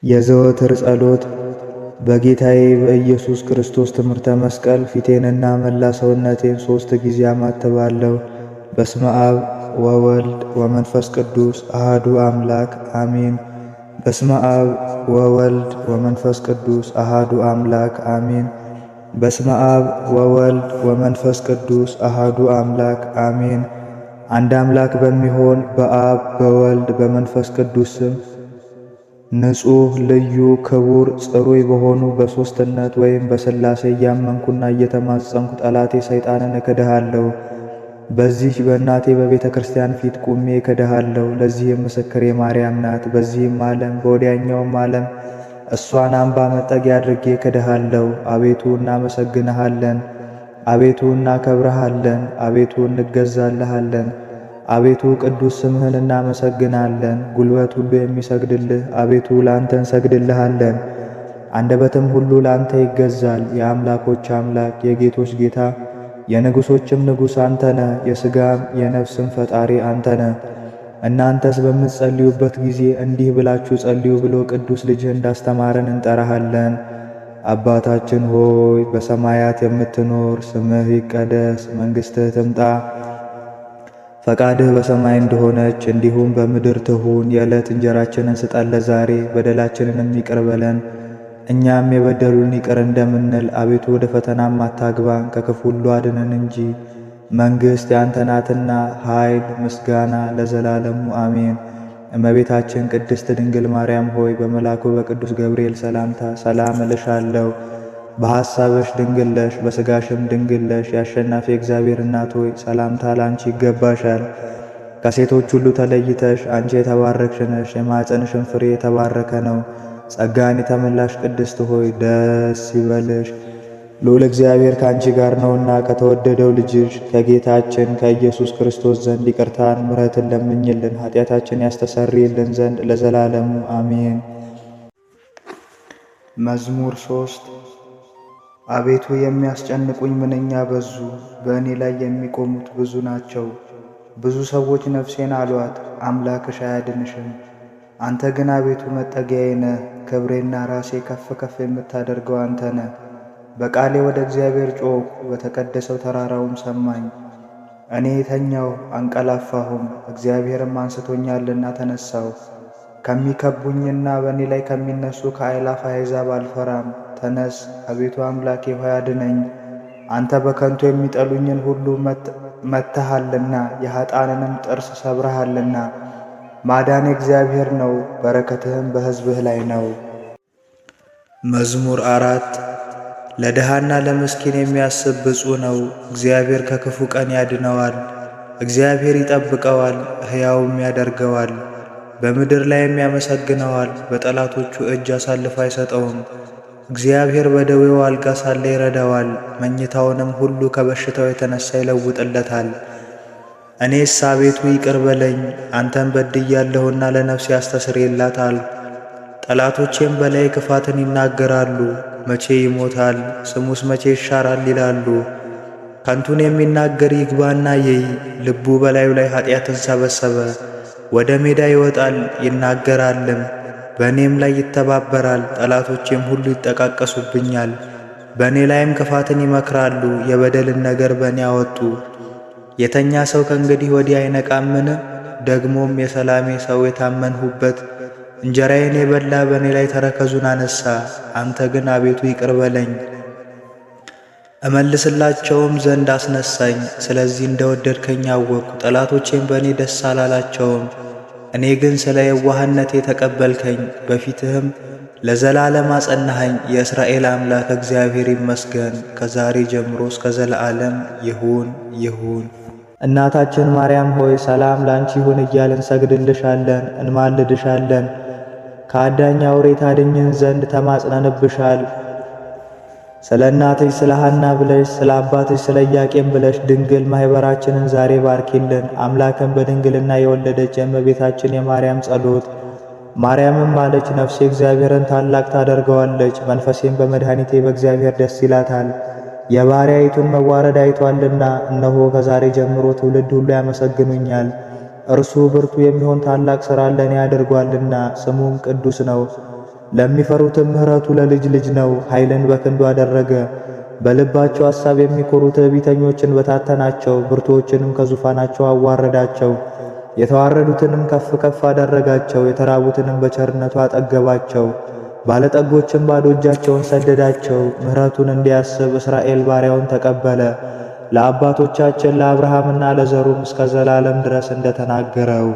የዘወትር ጸሎት። በጌታዬ በኢየሱስ ክርስቶስ ትምህርተ መስቀል ፊቴንና መላ ሰውነቴን 3 ጊዜ አማትባለሁ። በስመ አብ ወወልድ ወመንፈስ ቅዱስ አሃዱ አምላክ አሜን። በስመ አብ ወወልድ ወመንፈስ ቅዱስ አሃዱ አምላክ አሜን። በስመ አብ ወወልድ ወመንፈስ ቅዱስ አሃዱ አምላክ አሜን። አንድ አምላክ በሚሆን በአብ በወልድ በመንፈስ ቅዱስ ስም ንጹሕ ልዩ ክቡር ጽሩይ በሆኑ በሦስትነት ወይም በሥላሴ እያመንኩና እየተማጸንኩ ጠላቴ ሰይጣንን እክድሃለሁ። በዚህ በእናቴ በቤተ ክርስቲያን ፊት ቁሜ እክድሃለሁ። ለዚህም ምስክሬ ማርያም ናት። በዚህም ዓለም በወዲያኛውም ዓለም እሷን አምባ መጠጊያ አድርጌ እክድሃለሁ። አቤቱ እናመሰግንሃለን፣ አቤቱ እናከብረሃለን፣ አቤቱ እንገዛልሃለን። አቤቱ ቅዱስ ስምህን እናመሰግናለን። ጉልበት ሁሉ የሚሰግድልህ አቤቱ ለአንተ እንሰግድልሃለን። አንደበትም ሁሉ ለአንተ ይገዛል። የአምላኮች አምላክ የጌቶች ጌታ የንጉሶችም ንጉሥ አንተ ነህ። የሥጋም የነፍስም ፈጣሪ አንተ ነህ። እናንተስ በምትጸልዩበት ጊዜ እንዲህ ብላችሁ ጸልዩ ብሎ ቅዱስ ልጅህ እንዳስተማረን እንጠራሃለን። አባታችን ሆይ በሰማያት የምትኖር፣ ስምህ ይቀደስ፣ መንግሥትህ ትምጣ፣ ፈቃድህ በሰማይ እንደሆነች እንዲሁም በምድር ትሁን። የዕለት እንጀራችንን ስጠን ዛሬ፣ በደላችንንም ይቅር በለን እኛም የበደሉን ይቅር እንደምንል። አቤቱ ወደ ፈተናም አታግባን ከክፉ ሁሉ አድነን እንጂ መንግሥት ያንተ ናትና ኃይል፣ ምስጋና ለዘላለሙ አሜን። እመቤታችን ቅድስት ድንግል ማርያም ሆይ በመልአኩ በቅዱስ ገብርኤል ሰላምታ ሰላም እልሻለሁ። በሐሳብሽ ድንግል ነሽ፣ በሥጋሽም ድንግል ነሽ። የአሸናፊ እግዚአብሔር እናት ሆይ ሰላምታ ላንቺ ይገባሻል። ከሴቶች ሁሉ ተለይተሽ አንቺ የተባረክሽ ነሽ፣ የማኅፀንሽም ፍሬ የተባረከ ነው። ጸጋን የተመላሽ ቅድስት ሆይ ደስ ይበልሽ፣ ልዑል እግዚአብሔር ከአንቺ ጋር ነውና ከተወደደው ልጅሽ ከጌታችን ከኢየሱስ ክርስቶስ ዘንድ ይቅርታን ምሕረትን ለምኝልን ኃጢአታችን ያስተሰርይልን ዘንድ ለዘላለሙ አሜን። መዝሙር 3 አቤቱ የሚያስጨንቁኝ ምንኛ በዙ፣ በእኔ ላይ የሚቆሙት ብዙ ናቸው። ብዙ ሰዎች ነፍሴን አሏት፣ አምላክሽ አያድንሽም። አንተ ግን አቤቱ መጠጊያዬ ነህ፣ ክብሬና ራሴ ከፍ ከፍ የምታደርገው አንተ ነህ። በቃሌ ወደ እግዚአብሔር ጮኽሁ፣ በተቀደሰው ተራራውም ሰማኝ። እኔ ተኛሁ አንቀላፋሁም፣ እግዚአብሔርም አንስቶኛልና ተነሳሁ። ከሚከቡኝና በእኔ ላይ ከሚነሱ ከአእላፍ አሕዛብ አልፈራም። ተነስ አቤቱ አምላኬ ሆይ አድነኝ። አንተ በከንቱ የሚጠሉኝን ሁሉ መትሃልና የኃጥአንንም ጥርስ ሰብረሃልና። ማዳን እግዚአብሔር ነው፣ በረከትህም በሕዝብህ ላይ ነው። መዝሙር 4 ለድሃና ለምስኪን የሚያስብ ብፁዕ ነው። እግዚአብሔር ከክፉ ቀን ያድነዋል። እግዚአብሔር ይጠብቀዋል፣ ሕያውም ያደርገዋል። በምድር ላይም ያመሰግነዋል፣ በጠላቶቹ እጅ አሳልፎ አይሰጠውም። እግዚአብሔር በደዌው አልጋ ሳለ ይረዳዋል፣ መኝታውንም ሁሉ ከበሽታው የተነሣ ይለውጥለታል። እኔስ አቤቱ ይቅር በለኝ፣ አንተን በድያለሁና ለነፍሴ አስተስርይላታል። ጠላቶቼም በላይ ክፋትን ይናገራሉ። መቼ ይሞታል? ስሙስ መቼ ይሻራል? ይላሉ። ከንቱን የሚናገር ይግባና ይይ፣ ልቡ በላዩ ላይ ኃጢአትን ሰበሰበ። ወደ ሜዳ ይወጣል ይናገራልም፣ በእኔም ላይ ይተባበራል። ጠላቶቼም ሁሉ ይጠቃቀሱብኛል፣ በእኔ ላይም ክፋትን ይመክራሉ። የበደልን ነገር በእኔ አወጡ። የተኛ ሰው ከእንግዲህ ወዲህ አይነቃምን? ደግሞም የሰላሜ ሰው የታመንሁበት እንጀራዬን የበላ በእኔ ላይ ተረከዙን አነሣ። አንተ ግን አቤቱ ይቅር በለኝ፣ እመልስላቸውም ዘንድ አስነሳኝ። ስለዚህ እንደወደድከኝ አወቅሁ፣ ጠላቶቼም በእኔ ደስ አላላቸውም። እኔ ግን ስለ የዋህነቴ ተቀበልከኝ፣ በፊትህም ለዘላለም አጸናኸኝ። የእስራኤል አምላክ እግዚአብሔር ይመስገን፣ ከዛሬ ጀምሮ እስከ ዘለዓለም ይሁን ይሁን። እናታችን ማርያም ሆይ ሰላም ላንቺ ይሁን እያልን እንሰግድልሻለን፣ እንማልድሻለን። ከአዳኝ አውሬ ታድኝን ዘንድ ተማጽነንብሻል። ስለ እናትሽ ስለ ሐና ብለሽ ስለ አባትሽ ስለ ኢያቄም ብለሽ ድንግል ማኅበራችንን ዛሬ ባርኪልን። አምላክን በድንግልና የወለደች የእመቤታችን የማርያም ጸሎት። ማርያምም አለች፣ ነፍሴ እግዚአብሔርን ታላቅ ታደርገዋለች፣ መንፈሴም በመድኃኒቴ በእግዚአብሔር ደስ ይላታል። የባሪያይቱን መዋረድ አይቶአልና፣ እነሆ ከዛሬ ጀምሮ ትውልድ ሁሉ ያመሰግኑኛል። እርሱ ብርቱ የሚሆን ታላቅ ሥራ ለእኔ አድርጓልና፣ ስሙም ቅዱስ ነው። ለሚፈሩትም ምሕረቱ ለልጅ ልጅ ነው። ኃይልን በክንዱ አደረገ። በልባቸው ሐሳብ የሚኮሩ ትዕቢተኞችን በታተናቸው። ብርቱዎችንም ከዙፋናቸው አዋረዳቸው። የተዋረዱትንም ከፍ ከፍ አደረጋቸው። የተራቡትንም በቸርነቱ አጠገባቸው። ባለጠጎችም ባዶ እጃቸውን ሰደዳቸው። ምሕረቱን እንዲያስብ እስራኤል ባሪያውን ተቀበለ። ለአባቶቻችን ለአብርሃምና ለዘሩም እስከ ዘላለም ድረስ እንደተናገረው